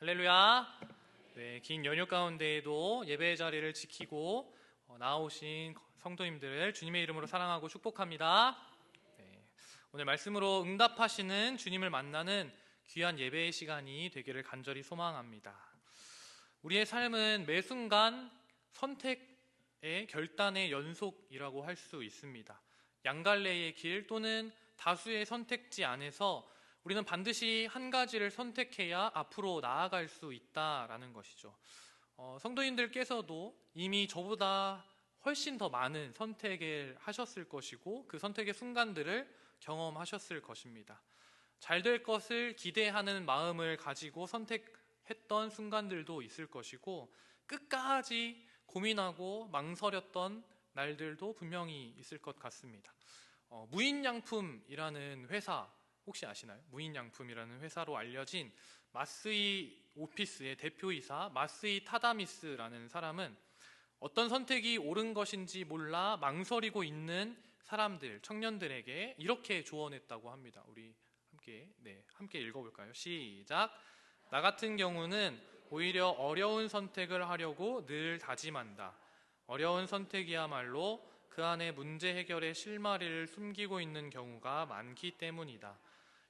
할렐루야. 네, 긴 연휴 가운데에도 예배의 자리를 지키고 나오신 성도님들을 주님의 이름으로 사랑하고 축복합니다. 네, 오늘 말씀으로 응답하시는 주님을 만나는 귀한 예배의 시간이 되기를 간절히 소망합니다. 우리의 삶은 매 순간 선택의 결단의 연속이라고 할 수 있습니다. 양갈래의 길 또는 다수의 선택지 안에서 우리는 반드시 한 가지를 선택해야 앞으로 나아갈 수 있다라는 것이죠. 성도님들께서도 이미 저보다 훨씬 더 많은 선택을 하셨을 것이고 그 선택의 순간들을 경험하셨을 것입니다. 잘 될 것을 기대하는 마음을 가지고 선택했던 순간들도 있을 것이고 끝까지 고민하고 망설였던 날들도 분명히 있을 것 같습니다. 무인양품이라는 회사 혹시 아시나요? 무인양품이라는 회사로 알려진 마쓰이 오피스의 대표이사 마쓰이 타다미스라는 사람은 어떤 선택이 옳은 것인지 몰라 망설이고 있는 사람들, 청년들에게 이렇게 조언했다고 합니다. 우리 함께 읽어볼까요? 시작! 나 같은 경우는 오히려 어려운 선택을 하려고 늘 다짐한다. 어려운 선택이야말로 그 안에 문제 해결의 실마리를 숨기고 있는 경우가 많기 때문이다.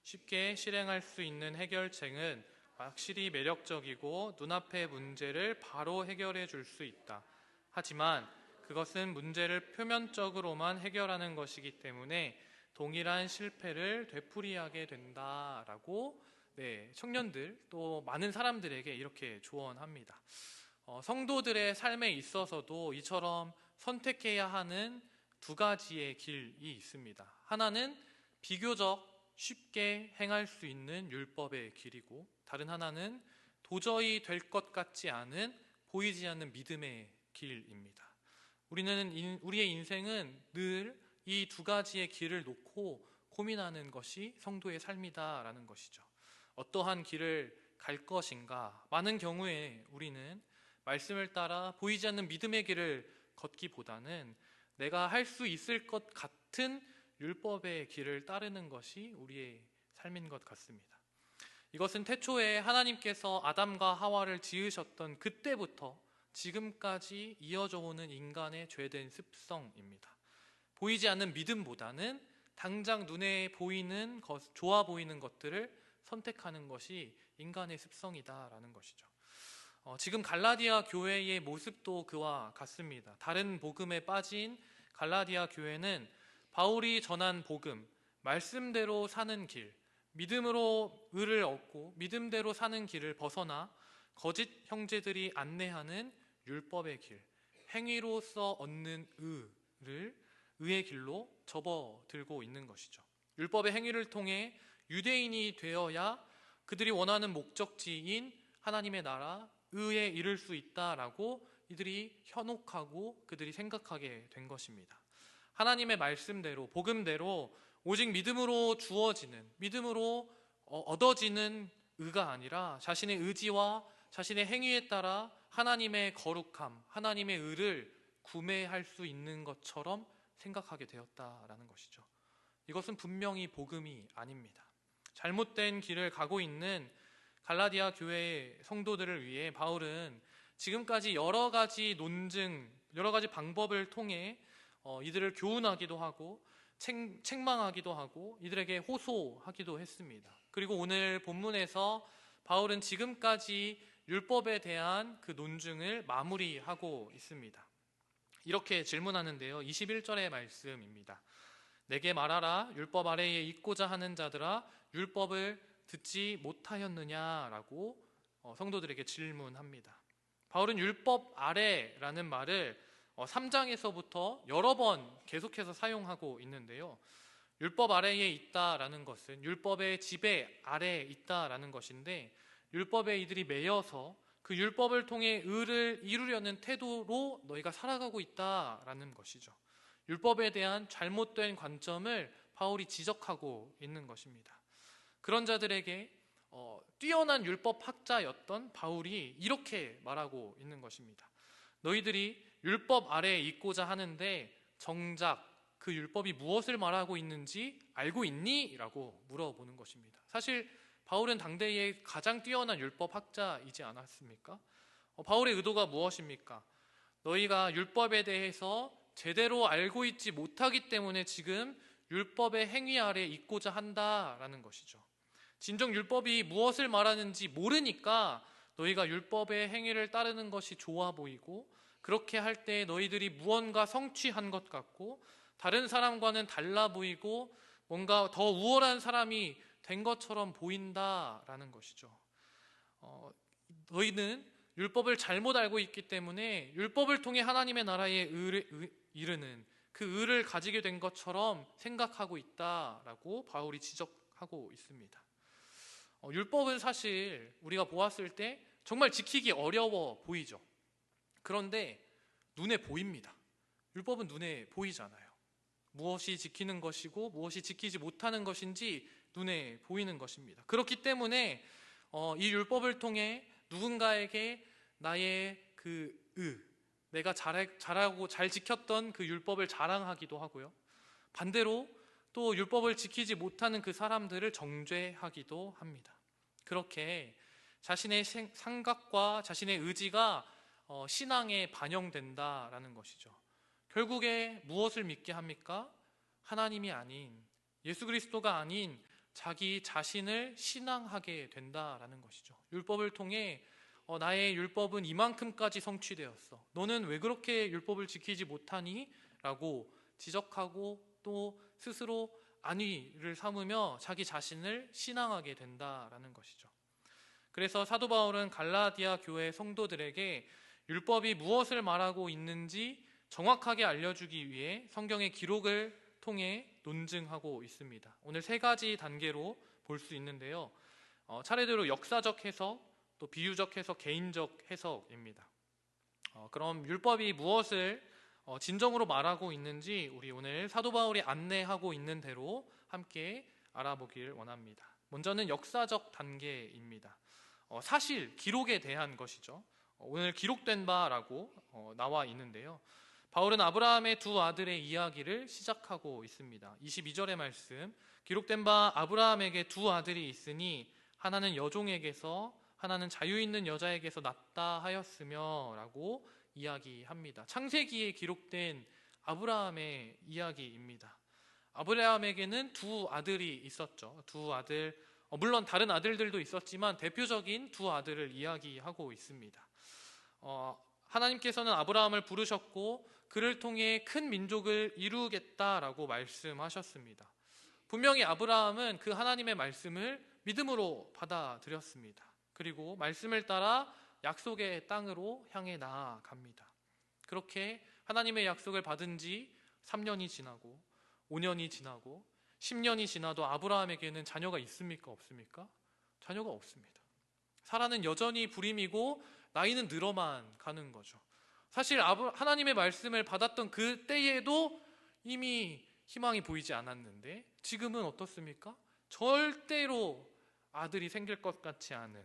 쉽게 실행할 수 있는 해결책은 확실히 매력적이고 눈앞의 문제를 바로 해결해 줄 수 있다. 하지만 그것은 문제를 표면적으로만 해결하는 것이기 때문에 동일한 실패를 되풀이하게 된다라고 청년들 또 많은 사람들에게 이렇게 조언합니다. 성도들의 삶에 있어서도 이처럼 선택해야 하는 두 가지의 길이 있습니다. 하나는 비교적 쉽게 행할 수 있는 율법의 길이고 다른 하나는 도저히 될 것 같지 않은 보이지 않는 믿음의 길입니다. 우리의 인생은 늘 이 두 가지의 길을 놓고 고민하는 것이 성도의 삶이다라는 것이죠. 어떠한 길을 갈 것인가? 많은 경우에 우리는 말씀을 따라 보이지 않는 믿음의 길을 걷기보다는 내가 할 수 있을 것 같은 율법의 길을 따르는 것이 우리의 삶인 것 같습니다. 이것은 태초에 하나님께서 아담과 하와를 지으셨던 그때부터 지금까지 이어져 오는 인간의 죄된 습성입니다. 보이지 않는 믿음보다는 당장 눈에 보이는 좋아 보이는 것들을 선택하는 것이 인간의 습성이다라는 것이죠. 지금 갈라디아 교회의 모습도 그와 같습니다. 다른 복음에 빠진 갈라디아 교회는 바울이 전한 복음, 말씀대로 사는 길, 믿음으로 의를 얻고 믿음대로 사는 길을 벗어나 거짓 형제들이 안내하는 율법의 길, 행위로서 얻는 의의 길로 접어들고 있는 것이죠. 율법의 행위를 통해 유대인이 되어야 그들이 원하는 목적지인 하나님의 나라, 의에 이를 수 있다라고 이들이 현혹하고 그들이 생각하게 된 것입니다. 하나님의 말씀대로 복음대로 오직 믿음으로 주어지는 믿음으로 얻어지는 의가 아니라 자신의 의지와 자신의 행위에 따라 하나님의 거룩함, 하나님의 의를 구매할 수 있는 것처럼 생각하게 되었다라는 것이죠. 이것은 분명히 복음이 아닙니다. 잘못된 길을 가고 있는 갈라디아 교회의 성도들을 위해 바울은 지금까지 여러 가지 논증, 여러 가지 방법을 통해 이들을 교훈하기도 하고 책망하기도 하고 이들에게 호소하기도 했습니다. 그리고 오늘 본문에서 바울은 지금까지 율법에 대한 그 논증을 마무리하고 있습니다. 이렇게 질문하는데요. 21절의 말씀입니다. 내게 말하라. 율법 아래에 있고자 하는 자들아 율법을 듣지 못하였느냐라고 성도들에게 질문합니다. 바울은 율법 아래라는 말을 3장에서부터 여러 번 계속해서 사용하고 있는데요. 율법 아래에 있다라는 것은 율법의 지배 아래에 있다라는 것인데 율법에 이들이 매여서 그 율법을 통해 의를 이루려는 태도로 너희가 살아가고 있다라는 것이죠. 율법에 대한 잘못된 관점을 바울이 지적하고 있는 것입니다. 그런 자들에게 뛰어난 율법학자였던 바울이 이렇게 말하고 있는 것입니다. 너희들이 율법 아래에 있고자 하는데 정작 그 율법이 무엇을 말하고 있는지 알고 있니? 라고 물어보는 것입니다. 사실 바울은 당대의 가장 뛰어난 율법학자이지 않았습니까? 바울의 의도가 무엇입니까? 너희가 율법에 대해서 제대로 알고 있지 못하기 때문에 지금 율법의 행위 아래 있고자 한다라는 것이죠. 진정 율법이 무엇을 말하는지 모르니까 너희가 율법의 행위를 따르는 것이 좋아 보이고, 그렇게 할 때 너희들이 무언가 성취한 것 같고 다른 사람과는 달라 보이고 뭔가 더 우월한 사람이 된 것처럼 보인다라는 것이죠. 너희는 율법을 잘못 알고 있기 때문에 율법을 통해 하나님의 나라에 이르는 그 의를 가지게 된 것처럼 생각하고 있다라고 바울이 지적하고 있습니다. 율법은 사실 우리가 보았을 때 정말 지키기 어려워 보이죠. 그런데 눈에 보입니다. 율법은 눈에 보이잖아요. 무엇이 지키는 것이고 무엇이 지키지 못하는 것인지 눈에 보이는 것입니다. 그렇기 때문에 이 율법을 통해 누군가에게 나의 내가 잘하고 잘 지켰던 그 율법을 자랑하기도 하고요. 반대로 또 율법을 지키지 못하는 그 사람들을 정죄하기도 합니다. 그렇게 자신의 생각과 자신의 의지가 신앙에 반영된다라는 것이죠. 결국에 무엇을 믿게 합니까? 하나님이 아닌, 예수 그리스도가 아닌 자기 자신을 신앙하게 된다라는 것이죠. 율법을 통해 나의 율법은 이만큼까지 성취되었어. 너는 왜 그렇게 율법을 지키지 못하니? 라고 지적하고 또 스스로 안위를 삼으며 자기 자신을 신앙하게 된다라는 것이죠. 그래서 사도 바울은 갈라디아 교회 성도들에게 율법이 무엇을 말하고 있는지 정확하게 알려주기 위해 성경의 기록을 통해 논증하고 있습니다. 오늘 세 가지 단계로 볼 수 있는데요. 차례대로 역사적 해석, 또 비유적 해석, 개인적 해석입니다. 그럼 율법이 무엇을 진정으로 말하고 있는지 우리 오늘 사도 바울이 안내하고 있는 대로 함께 알아보길 원합니다. 먼저는 역사적 단계입니다. 사실, 기록에 대한 것이죠. 오늘 기록된 바라고 나와 있는데요. 바울은 아브라함의 두 아들의 이야기를 시작하고 있습니다. 22절의 말씀, 기록된 바 아브라함에게 두 아들이 있으니 하나는 여종에게서 하나는 자유 있는 여자에게서 났다 하였으며 라고 이야기합니다. 창세기에 기록된 아브라함의 이야기입니다. 아브라함에게는 두 아들이 있었죠. 두 아들, 물론 다른 아들들도 있었지만 대표적인 두 아들을 이야기하고 있습니다. 하나님께서는 아브라함을 부르셨고 그를 통해 큰 민족을 이루겠다라고 말씀하셨습니다. 분명히 아브라함은 그 하나님의 말씀을 믿음으로 받아들였습니다. 그리고 말씀을 따라 약속의 땅으로 향해 나아갑니다. 그렇게 하나님의 약속을 받은 지 3년이 지나고 5년이 지나고 10년이 지나도 아브라함에게는 자녀가 있습니까? 없습니까? 자녀가 없습니다. 사라는 여전히 불임이고 나이는 늘어만 가는 거죠. 사실 하나님의 말씀을 받았던 그 때에도 이미 희망이 보이지 않았는데 지금은 어떻습니까? 절대로 아들이 생길 것 같지 않은,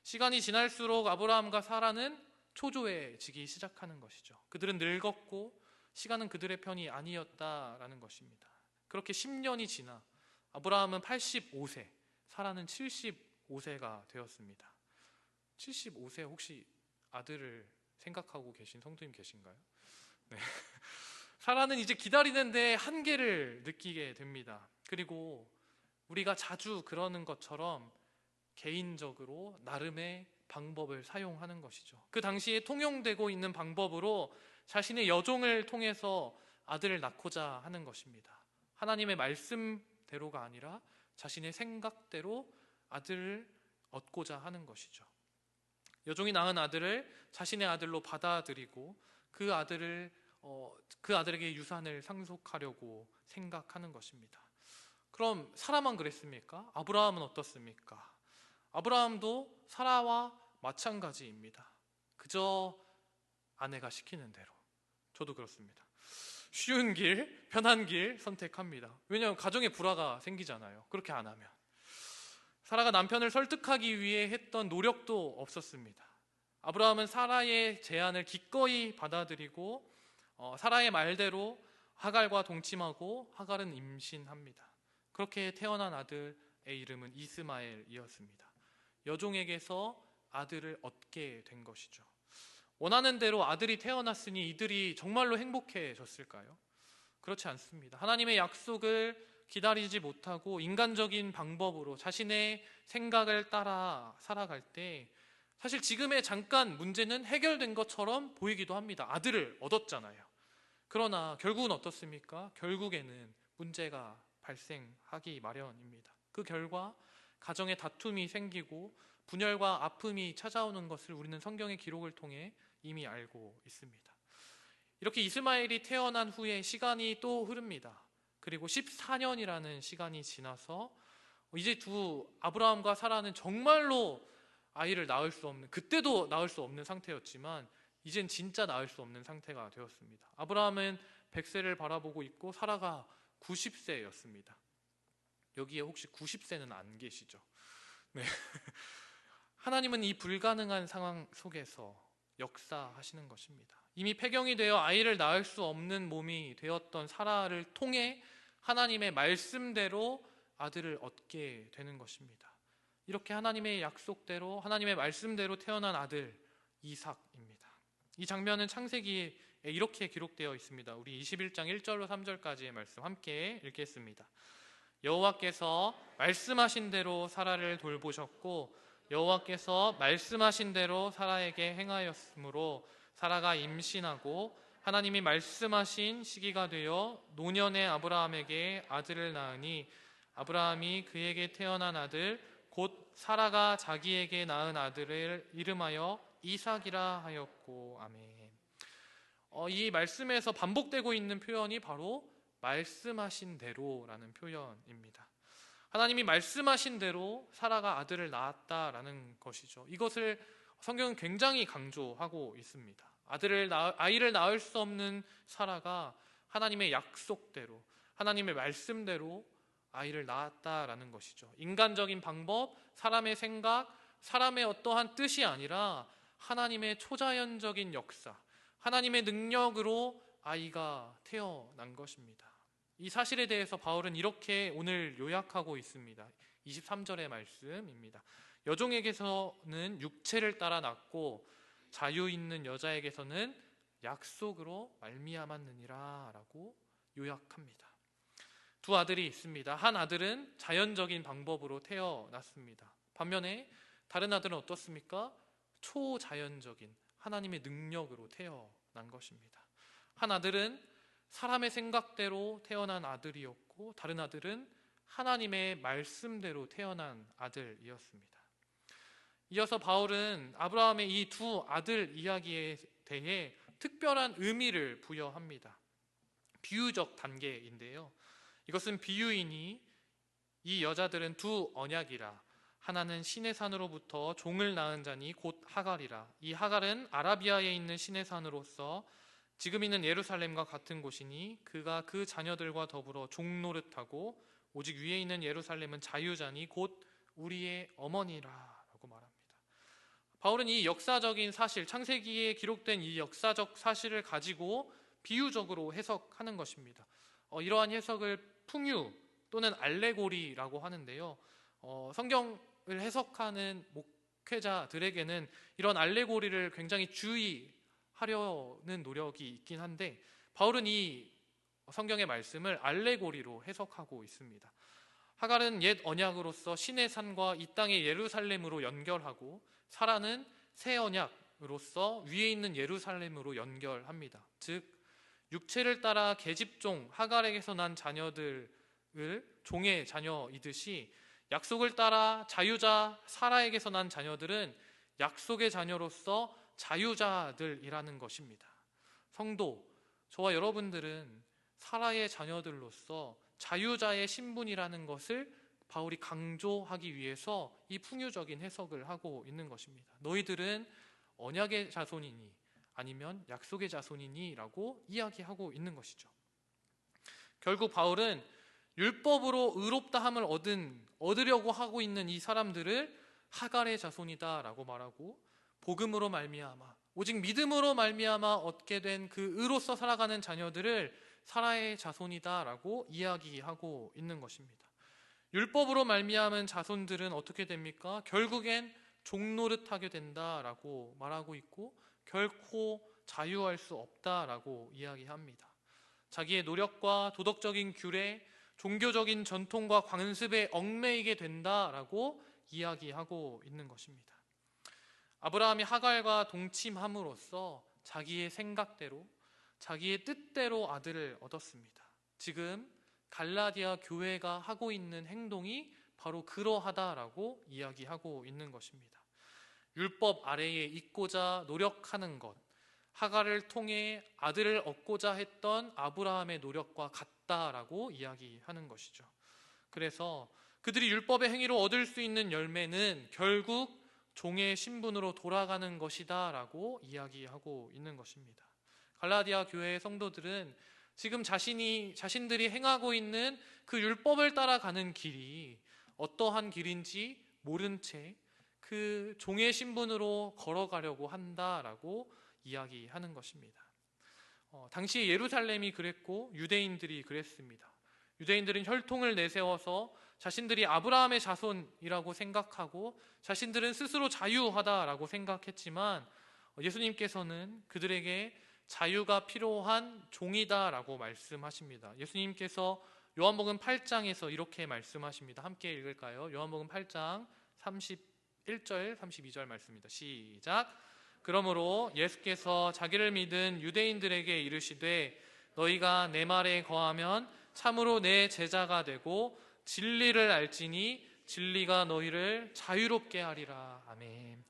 시간이 지날수록 아브라함과 사라는 초조해지기 시작하는 것이죠. 그들은 늙었고 시간은 그들의 편이 아니었다라는 것입니다. 그렇게 10년이 지나 아브라함은 85세, 사라는 75세가 되었습니다. 75세 혹시 아들을 생각하고 계신 성도님 계신가요? 네. 사라는 이제 기다리는데 한계를 느끼게 됩니다. 그리고 우리가 자주 그러는 것처럼 개인적으로 나름의 방법을 사용하는 것이죠. 그 당시에 통용되고 있는 방법으로 자신의 여종을 통해서 아들을 낳고자 하는 것입니다. 하나님의 말씀대로가 아니라 자신의 생각대로 아들을 얻고자 하는 것이죠. 여종이 낳은 아들을 자신의 아들로 받아들이고 그 아들에게 유산을 상속하려고 생각하는 것입니다. 그럼 사라만 그랬습니까? 아브라함은 어떻습니까? 아브라함도 사라와 마찬가지입니다. 그저 아내가 시키는 대로. 저도 그렇습니다. 쉬운 길, 편한 길 선택합니다. 왜냐하면 가정에 불화가 생기잖아요. 그렇게 안 하면. 사라가 남편을 설득하기 위해 했던 노력도 없었습니다. 아브라함은 사라의 제안을 기꺼이 받아들이고 사라의 말대로 하갈과 동침하고 하갈은 임신합니다. 그렇게 태어난 아들 이름은 이스마엘이었습니다. 여종에게서 아들을 얻게 된 것이죠. 원하는 대로 아들이 태어났으니 이들이 정말로 행복해졌을까요? 그렇지 않습니다. 하나님의 약속을 기다리지 못하고 인간적인 방법으로 자신의 생각을 따라 살아갈 때 사실 지금의 잠깐 문제는 해결된 것처럼 보이기도 합니다. 아들을 얻었잖아요. 그러나 결국은 어떻습니까? 결국에는 문제가 발생하기 마련입니다. 그 결과 가정에 다툼이 생기고 분열과 아픔이 찾아오는 것을 우리는 성경의 기록을 통해 이미 알고 있습니다. 이렇게 이스마엘이 태어난 후에 시간이 또 흐릅니다. 그리고 14년이라는 시간이 지나서 이제 두 아브라함과 사라는 정말로 아이를 낳을 수 없는, 그때도 낳을 수 없는 상태였지만 이젠 진짜 낳을 수 없는 상태가 되었습니다. 아브라함은 100세를 바라보고 있고 사라가 90세였습니다. 여기에 혹시 90세는 안 계시죠? 네. 하나님은 이 불가능한 상황 속에서 역사하시는 것입니다. 이미 폐경이 되어 아이를 낳을 수 없는 몸이 되었던 사라를 통해 하나님의 말씀대로 아들을 얻게 되는 것입니다. 이렇게 하나님의 약속대로 하나님의 말씀대로 태어난 아들 이삭입니다. 이 장면은 창세기에 이렇게 기록되어 있습니다. 우리 21장 1절로 3절까지의 말씀 함께 읽겠습니다. 여호와께서 말씀하신 대로 사라를 돌보셨고 여호와께서 말씀하신 대로 사라에게 행하였으므로 사라가 임신하고 하나님이 말씀하신 시기가 되어 노년의 아브라함에게 아들을 낳으니 아브라함이 그에게 태어난 아들 곧 사라가 자기에게 낳은 아들을 이름하여 이삭이라 하였고. 아멘. 이 말씀에서 반복되고 있는 표현이 바로 말씀하신 대로라는 표현입니다. 하나님이 말씀하신 대로 사라가 아들을 낳았다라는 것이죠. 이것을 성경은 굉장히 강조하고 있습니다. 아이를 낳을 수 없는 사라가 하나님의 약속대로, 하나님의 말씀대로 아이를 낳았다라는 것이죠. 인간적인 방법, 사람의 생각, 사람의 어떠한 뜻이 아니라 하나님의 초자연적인 역사, 하나님의 능력으로 아이가 태어난 것입니다. 이 사실에 대해서 바울은 이렇게 오늘 요약하고 있습니다. 23절의 말씀입니다. 여종에게서는 육체를 따라 낳고 자유 있는 여자에게서는 약속으로 말미암았느니라 라고 요약합니다. 두 아들이 있습니다. 한 아들은 자연적인 방법으로 태어났습니다. 반면에 다른 아들은 어떻습니까? 초자연적인 하나님의 능력으로 태어난 것입니다. 한 아들은 사람의 생각대로 태어난 아들이었고 다른 아들은 하나님의 말씀대로 태어난 아들이었습니다. 이어서 바울은 아브라함의 이 두 아들 이야기에 대해 특별한 의미를 부여합니다. 비유적 단계인데요. 이것은 비유이니 이 여자들은 두 언약이라 하나는 시내 산으로부터 종을 낳은 자니 곧 하갈이라. 이 하갈은 아라비아에 있는 시내 산으로서 지금 있는 예루살렘과 같은 곳이니 그가 그 자녀들과 더불어 종노릇하고 오직 위에 있는 예루살렘은 자유자니 곧 우리의 어머니라 라고 말합니다. 바울은 이 역사적인 사실, 창세기에 기록된 이 역사적 사실을 가지고 비유적으로 해석하는 것입니다. 이러한 해석을 풍유 또는 알레고리라고 하는데요. 성경을 해석하는 목회자들에게는 이런 알레고리를 굉장히 주의하려는 노력이 있긴 한데 바울은 이 성경의 말씀을 알레고리로 해석하고 있습니다. 하갈은 옛 언약으로서 신의 산과 이 땅의 예루살렘으로 연결하고 사라는 새 언약으로서 위에 있는 예루살렘으로 연결합니다. 즉 육체를 따라 계집종 하갈에게서 난 자녀들을 종의 자녀이듯이 약속을 따라 자유자 사라에게서 난 자녀들은 약속의 자녀로서 자유자들이라는 것입니다. 성도, 저와 여러분들은 사라의 자녀들로서 자유자의 신분이라는 것을 바울이 강조하기 위해서 이 풍유적인 해석을 하고 있는 것입니다. 너희들은 언약의 자손이니 아니면 약속의 자손이니 라고 이야기하고 있는 것이죠. 결국 바울은 율법으로 의롭다함을 얻으려고 하고 있는 이 사람들을 하갈의 자손이다 라고 말하고 복음으로 말미암아 오직 믿음으로 말미암아 얻게 된 그 의로서 살아가는 자녀들을 사라의 자손이다 라고 이야기하고 있는 것입니다. 율법으로 말미암은 자손들은 어떻게 됩니까? 결국엔 종노릇하게 된다라고 말하고 있고 결코 자유할 수 없다라고 이야기합니다. 자기의 노력과 도덕적인 규례, 종교적인 전통과 관습에 얽매이게 된다라고 이야기하고 있는 것입니다. 아브라함이 하갈과 동침함으로써 자기의 생각대로, 자기의 뜻대로 아들을 얻었습니다. 지금 갈라디아 교회가 하고 있는 행동이 바로 그러하다라고 이야기하고 있는 것입니다. 율법 아래에 있고자 노력하는 것, 하갈을 통해 아들을 얻고자 했던 아브라함의 노력과 같다라고 이야기하는 것이죠. 그래서 그들이 율법의 행위로 얻을 수 있는 열매는 결국 종의 신분으로 돌아가는 것이다 라고 이야기하고 있는 것입니다. 갈라디아 교회의 성도들은 지금 자신들이 행하고 있는 그 율법을 따라가는 길이 어떠한 길인지 모른 채 그 종의 신분으로 걸어가려고 한다라고 이야기하는 것입니다. 당시 예루살렘이 그랬고 유대인들이 그랬습니다. 유대인들은 혈통을 내세워서 자신들이 아브라함의 자손이라고 생각하고 자신들은 스스로 자유하다라고 생각했지만 예수님께서는 그들에게 자유가 필요한 종이다라고 말씀하십니다. 예수님께서 요한복음 8장에서 이렇게 말씀하십니다. 함께 읽을까요? 요한복음 8장 31절 32절 말씀입니다. 시작. 그러므로 예수께서 자기를 믿은 유대인들에게 이르시되 너희가 내 말에 거하면 참으로 내 제자가 되고 진리를 알지니 진리가 너희를 자유롭게 하리라. 아멘.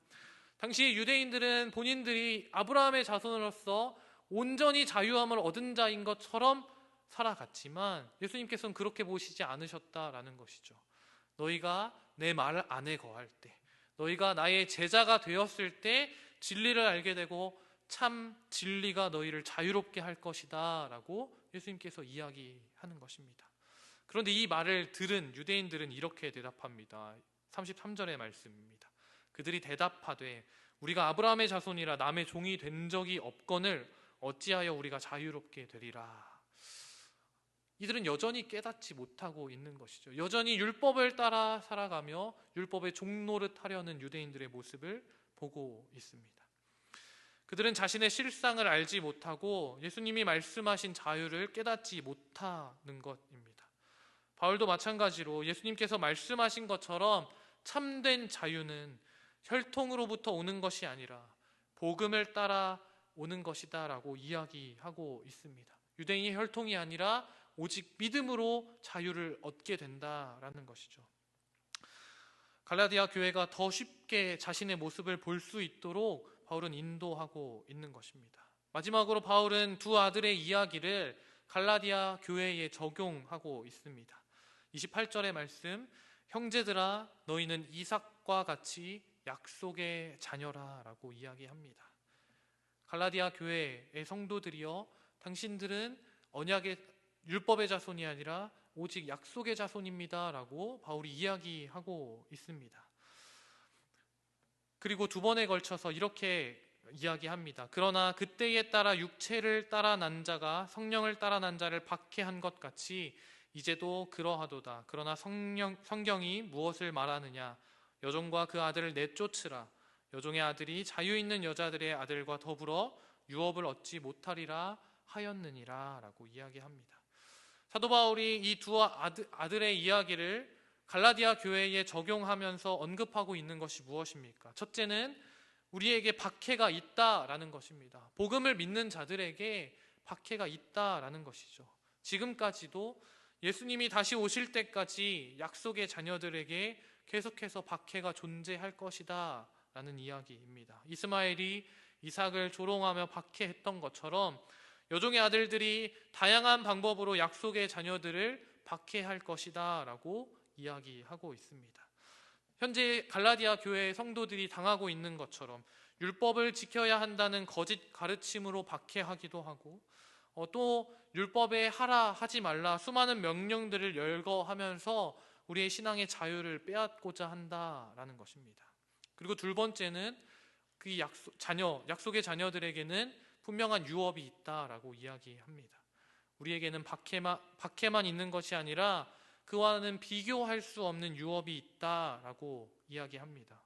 당시 유대인들은 본인들이 아브라함의 자손으로서 온전히 자유함을 얻은 자인 것처럼 살아갔지만 예수님께서는 그렇게 보시지 않으셨다라는 것이죠. 너희가 내 말 안에 거할 때, 너희가 나의 제자가 되었을 때 진리를 알게 되고 참 진리가 너희를 자유롭게 할 것이다 라고 예수님께서 이야기하는 것입니다. 그런데 이 말을 들은 유대인들은 이렇게 대답합니다. 33절의 말씀입니다. 그들이 대답하되 우리가 아브라함의 자손이라 남의 종이 된 적이 없거늘 어찌하여 우리가 자유롭게 되리라. 이들은 여전히 깨닫지 못하고 있는 것이죠. 여전히 율법을 따라 살아가며 율법의 종노릇하려는 유대인들의 모습을 보고 있습니다. 그들은 자신의 실상을 알지 못하고 예수님이 말씀하신 자유를 깨닫지 못하는 것입니다. 바울도 마찬가지로 예수님께서 말씀하신 것처럼 참된 자유는 혈통으로부터 오는 것이 아니라 복음을 따라 오는 것이다 라고 이야기하고 있습니다. 유대인의 혈통이 아니라 오직 믿음으로 자유를 얻게 된다라는 것이죠. 갈라디아 교회가 더 쉽게 자신의 모습을 볼 수 있도록 바울은 인도하고 있는 것입니다. 마지막으로 바울은 두 아들의 이야기를 갈라디아 교회에 적용하고 있습니다. 28절의 말씀, 형제들아 너희는 이삭과 같이 약속의 자녀라 라고 이야기합니다. 갈라디아 교회의 성도들이여 당신들은 언약의 율법의 자손이 아니라 오직 약속의 자손입니다 라고 바울이 이야기하고 있습니다. 그리고 두 번에 걸쳐서 이렇게 이야기합니다. 그러나 그때에 따라 육체를 따라 난 자가 성령을 따라 난 자를 박해한 것 같이 이제도 그러하도다. 그러나 성경이 무엇을 말하느냐? 여종과 그 아들을 내쫓으라. 여종의 아들이 자유 있는 여자들의 아들과 더불어 유업을 얻지 못하리라 하였느니라 라고 이야기합니다. 사도 바울이 이 두 아들의 이야기를 갈라디아 교회에 적용하면서 언급하고 있는 것이 무엇입니까? 첫째는 우리에게 박해가 있다라는 것입니다. 복음을 믿는 자들에게 박해가 있다라는 것이죠. 지금까지도 예수님이 다시 오실 때까지 약속의 자녀들에게 계속해서 박해가 존재할 것이다 라는 이야기입니다. 이스마엘이 이삭을 조롱하며 박해했던 것처럼 여종의 아들들이 다양한 방법으로 약속의 자녀들을 박해할 것이다 라고 이야기하고 있습니다. 현재 갈라디아 교회의 성도들이 당하고 있는 것처럼 율법을 지켜야 한다는 거짓 가르침으로 박해하기도 하고 또 율법에 하라 하지 말라 수많은 명령들을 열거하면서 우리의 신앙의 자유를 빼앗고자 한다라는 것입니다. 그리고 두 번째는 그 약속의 자녀들에게는 분명한 유업이 있다라고 이야기합니다. 우리에게는 박해만 있는 것이 아니라 그와는 비교할 수 없는 유업이 있다라고 이야기합니다.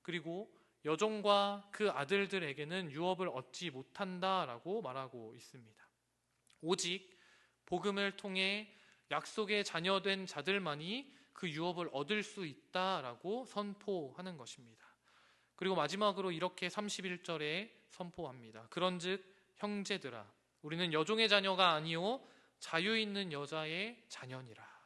그리고 여종과 그 아들들에게는 유업을 얻지 못한다라고 말하고 있습니다. 오직 복음을 통해 약속의 자녀된 자들만이 그 유업을 얻을 수 있다라고 선포하는 것입니다. 그리고 마지막으로 이렇게 31절에 선포합니다. 그런즉 형제들아, 우리는 여종의 자녀가 아니요 자유 있는 여자의 자녀니라.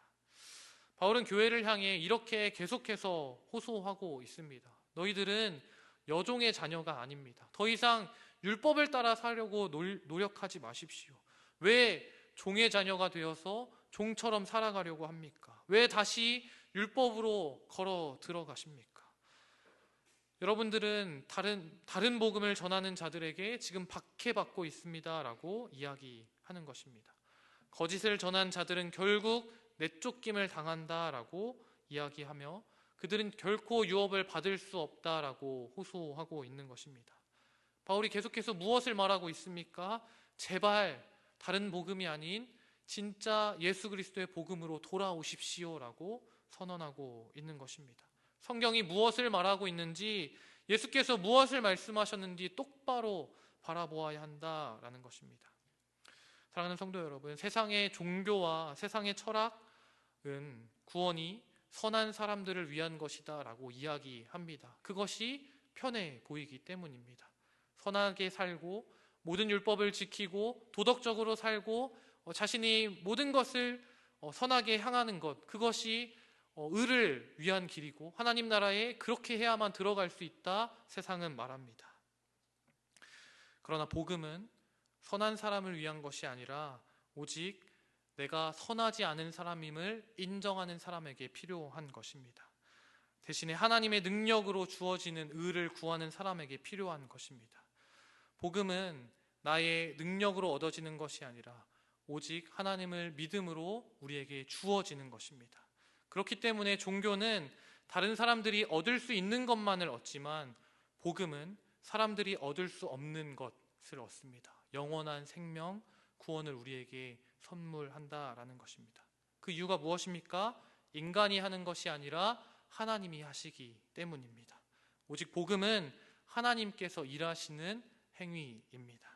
바울은 교회를 향해 이렇게 계속해서 호소하고 있습니다. 너희들은 여종의 자녀가 아닙니다. 더 이상 율법을 따라 살려고 노력하지 마십시오. 왜 종의 자녀가 되어서 종처럼 살아가려고 합니까? 왜 다시 율법으로 걸어 들어가십니까? 여러분들은 다른 복음을 전하는 자들에게 지금 박해받고 있습니다라고 이야기하는 것입니다. 거짓을 전한 자들은 결국 내쫓김을 당한다라고 이야기하며 그들은 결코 유업을 받을 수 없다라고 호소하고 있는 것입니다. 바울이 계속해서 무엇을 말하고 있습니까? 제발 다른 복음이 아닌 진짜 예수 그리스도의 복음으로 돌아오십시오라고 선언하고 있는 것입니다. 성경이 무엇을 말하고 있는지, 예수께서 무엇을 말씀하셨는지 똑바로 바라보아야 한다라는 것입니다. 사랑하는 성도 여러분, 세상의 종교와 세상의 철학은 구원이 선한 사람들을 위한 것이다 라고 이야기합니다. 그것이 편해 보이기 때문입니다. 선하게 살고 모든 율법을 지키고 도덕적으로 살고 자신이 모든 것을 선하게 향하는 것, 그것이 의를 위한 길이고 하나님 나라에 그렇게 해야만 들어갈 수 있다 세상은 말합니다. 그러나 복음은 선한 사람을 위한 것이 아니라 오직 내가 선하지 않은 사람임을 인정하는 사람에게 필요한 것입니다. 대신에 하나님의 능력으로 주어지는 의를 구하는 사람에게 필요한 것입니다. 복음은 나의 능력으로 얻어지는 것이 아니라 오직 하나님을 믿음으로 우리에게 주어지는 것입니다. 그렇기 때문에 종교는 다른 사람들이 얻을 수 있는 것만을 얻지만 복음은 사람들이 얻을 수 없는 것을 얻습니다. 영원한 생명, 구원을 우리에게 선물한다라는 것입니다. 그 이유가 무엇입니까? 인간이 하는 것이 아니라 하나님이 하시기 때문입니다. 오직 복음은 하나님께서 일하시는 행위입니다.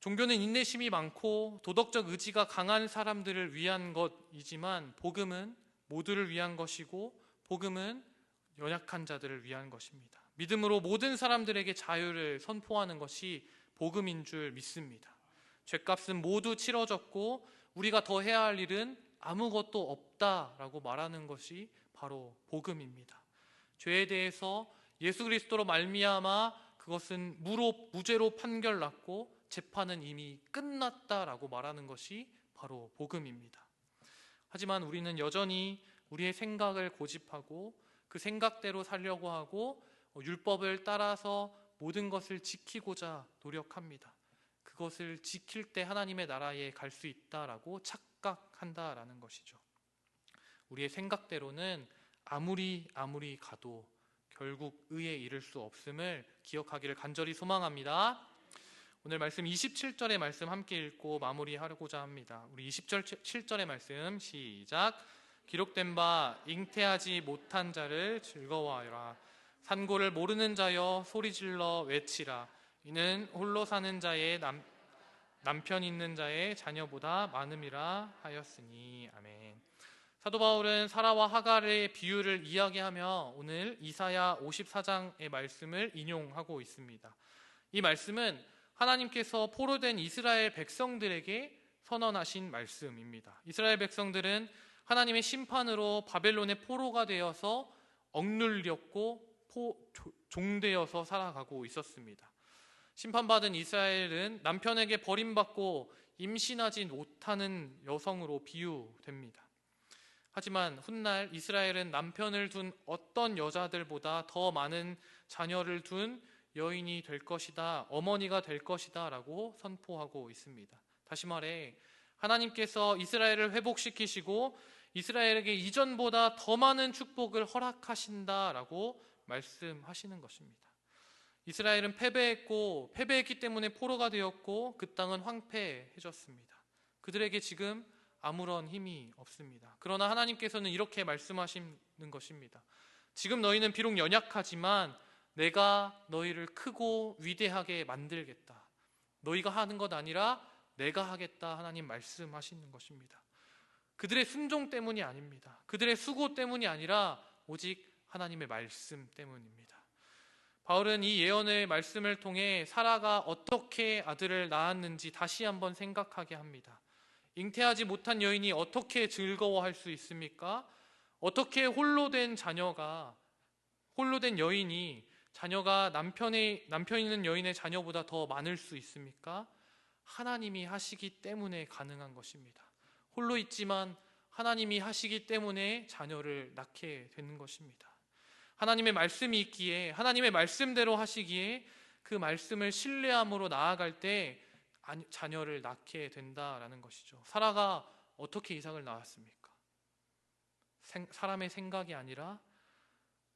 종교는 인내심이 많고 도덕적 의지가 강한 사람들을 위한 것이지만 복음은 모두를 위한 것이고 복음은 연약한 자들을 위한 것입니다. 믿음으로 모든 사람들에게 자유를 선포하는 것이 복음인 줄 믿습니다. 죗값은 모두 치러졌고 우리가 더 해야 할 일은 아무것도 없다라고 말하는 것이 바로 복음입니다. 죄에 대해서 예수 그리스도로 말미암아 그것은 무죄로 판결났고 재판은 이미 끝났다라고 말하는 것이 바로 복음입니다. 하지만 우리는 여전히 우리의 생각을 고집하고 그 생각대로 살려고 하고 율법을 따라서 모든 것을 지키고자 노력합니다. 그것을 지킬 때 하나님의 나라에 갈 수 있다라고 착각한다라는 것이죠. 우리의 생각대로는 아무리 가도 결국 의에 이를 수 없음을 기억하기를 간절히 소망합니다. 오늘 말씀 27절의 말씀 함께 읽고 마무리하고자 합니다. 우리 27절의 말씀 시작. 기록된 바 잉태하지 못한 자를 즐거워하여라. 산고를 모르는 자여 소리질러 외치라. 이는 홀로 사는 자의 남편 있는 자의 자녀보다 많음이라 하였으니. 아멘. 사도 바울은 사라와 하갈의 비유를 이야기하며 오늘 이사야 54장의 말씀을 인용하고 있습니다. 이 말씀은 하나님께서 포로된 이스라엘 백성들에게 선언하신 말씀입니다. 이스라엘 백성들은 하나님의 심판으로 바벨론의 포로가 되어서 억눌렸고 종되어서 살아가고 있었습니다. 심판받은 이스라엘은 남편에게 버림받고 임신하지 못하는 여성으로 비유됩니다. 하지만 훗날 이스라엘은 남편을 둔 어떤 여자들보다 더 많은 자녀를 둔 여인이 될 것이다, 어머니가 될 것이다 라고 선포하고 있습니다. 다시 말해 하나님께서 이스라엘을 회복시키시고 이스라엘에게 이전보다 더 많은 축복을 허락하신다라고 말씀하시는 것입니다. 이스라엘은 패배했기 때문에 포로가 되었고 그 땅은 황폐해졌습니다. 그들에게 지금 아무런 힘이 없습니다. 그러나 하나님께서는 이렇게 말씀하시는 것입니다. 지금 너희는 비록 연약하지만 내가 너희를 크고 위대하게 만들겠다. 너희가 하는 것 아니라 내가 하겠다. 하나님 말씀하시는 것입니다. 그들의 순종 때문이 아닙니다. 그들의 수고 때문이 아니라 오직 하나님의 말씀 때문입니다. 바울은 이 예언의 말씀을 통해 사라가 어떻게 아들을 낳았는지 다시 한번 생각하게 합니다. 잉태하지 못한 여인이 어떻게 즐거워할 수 있습니까? 어떻게 홀로 된 여인이 자녀가 남편 있는 여인의 자녀보다 더 많을 수 있습니까? 하나님이 하시기 때문에 가능한 것입니다. 홀로 있지만 하나님이 하시기 때문에 자녀를 낳게 되는 것입니다. 하나님의 말씀이 있기에, 하나님의 말씀대로 하시기에 그 말씀을 신뢰함으로 나아갈 때 자녀를 낳게 된다라는 것이죠. 사라가 어떻게 이삭을 낳았습니까? 사람의 생각이 아니라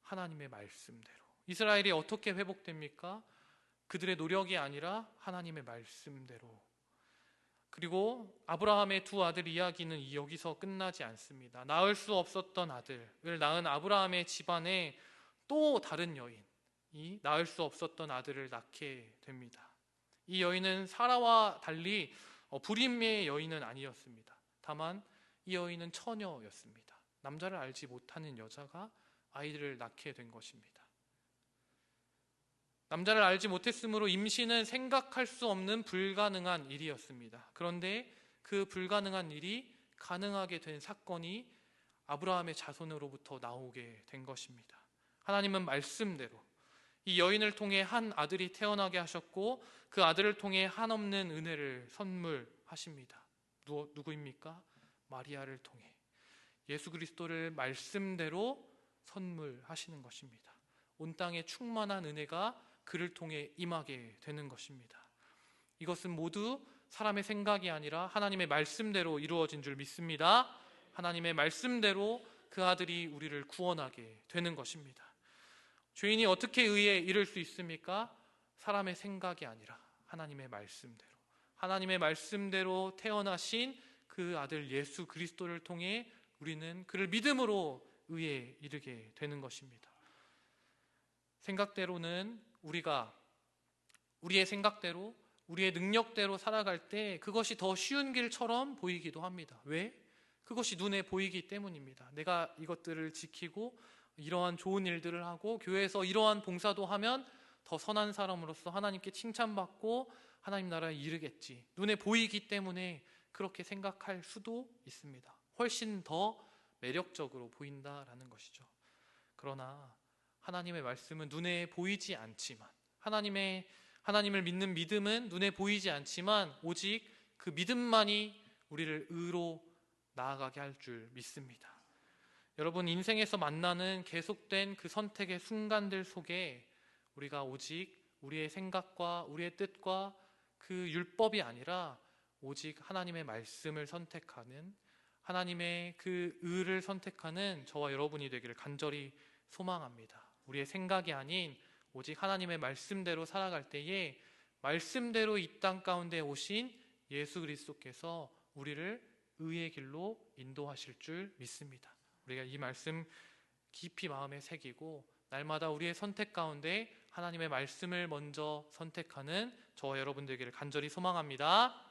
하나님의 말씀대로. 이스라엘이 어떻게 회복됩니까? 그들의 노력이 아니라 하나님의 말씀대로. 그리고 아브라함의 두 아들 이야기는 여기서 끝나지 않습니다. 낳을 수 없었던 아들을 낳은 아브라함의 집안에 또 다른 여인이 낳을 수 없었던 아들을 낳게 됩니다. 이 여인은 사라와 달리 불임의 여인은 아니었습니다. 다만 이 여인은 처녀였습니다. 남자를 알지 못하는 여자가 아이들을 낳게 된 것입니다. 남자를 알지 못했으므로 임신은 생각할 수 없는 불가능한 일이었습니다. 그런데 그 불가능한 일이 가능하게 된 사건이 아브라함의 자손으로부터 나오게 된 것입니다. 하나님은 말씀대로 이 여인을 통해 한 아들이 태어나게 하셨고 그 아들을 통해 한없는 은혜를 선물하십니다. 누구입니까? 마리아를 통해 예수 그리스도를 말씀대로 선물하시는 것입니다. 온 땅에 충만한 은혜가 그를 통해 임하게 되는 것입니다. 이것은 모두 사람의 생각이 아니라 하나님의 말씀대로 이루어진 줄 믿습니다. 하나님의 말씀대로 그 아들이 우리를 구원하게 되는 것입니다. 죄인이 어떻게 의에 이를 수 있습니까? 사람의 생각이 아니라 하나님의 말씀대로. 하나님의 말씀대로 태어나신 그 아들 예수 그리스도를 통해 우리는 그를 믿음으로 의에 이르게 되는 것입니다. 생각대로는 우리의 생각대로, 우리의 능력대로 살아갈 때 그것이 더 쉬운 길처럼 보이기도 합니다. 왜? 그것이 눈에 보이기 때문입니다. 내가 이것들을 지키고 이러한 좋은 일들을 하고 교회에서 이러한 봉사도 하면 더 선한 사람으로서 하나님께 칭찬받고 하나님 나라에 이르겠지. 눈에 보이기 때문에 그렇게 생각할 수도 있습니다. 훨씬 더 매력적으로 보인다라는 것이죠. 그러나 하나님의 말씀은 눈에 보이지 않지만 하나님을 믿는 믿음은 눈에 보이지 않지만 오직 그 믿음만이 우리를 의로 나아가게 할 줄 믿습니다. 여러분, 인생에서 만나는 계속된 그 선택의 순간들 속에 우리가 오직 우리의 생각과 우리의 뜻과 그 율법이 아니라 오직 하나님의 말씀을 선택하는, 하나님의 그 의를 선택하는 저와 여러분이 되기를 간절히 소망합니다. 우리의 생각이 아닌 오직 하나님의 말씀대로 살아갈 때에 말씀대로 이 땅 가운데 오신 예수 그리스도께서 우리를 의의 길로 인도하실 줄 믿습니다. 우리가 이 말씀 깊이 마음에 새기고 날마다 우리의 선택 가운데 하나님의 말씀을 먼저 선택하는 저와 여러분 되기를 간절히 소망합니다.